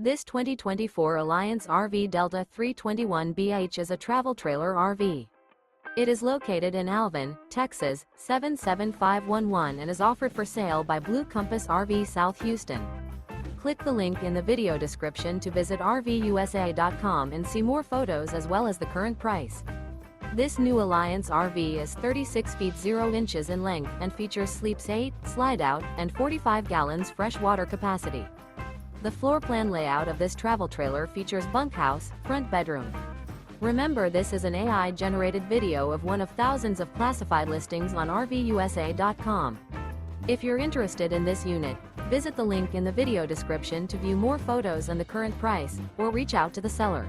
This 2024 Alliance RV Delta 321BH is a travel trailer RV. It is located in Alvin, Texas, 77511 and is offered for sale by Blue Compass RV South Houston. Click the link in the video description to visit RVUSA.com and see more photos as well as the current price. This new Alliance RV is 36 feet 0 inches in length and features sleeps 8, slide-out, and 45 gallons fresh water capacity. The floor plan layout of this travel trailer features bunkhouse, front bedroom. Remember, this is an AI-generated video of one of thousands of classified listings on RVUSA.com. If you're interested in this unit, visit the link in the video description to view more photos and the current price, or reach out to the seller.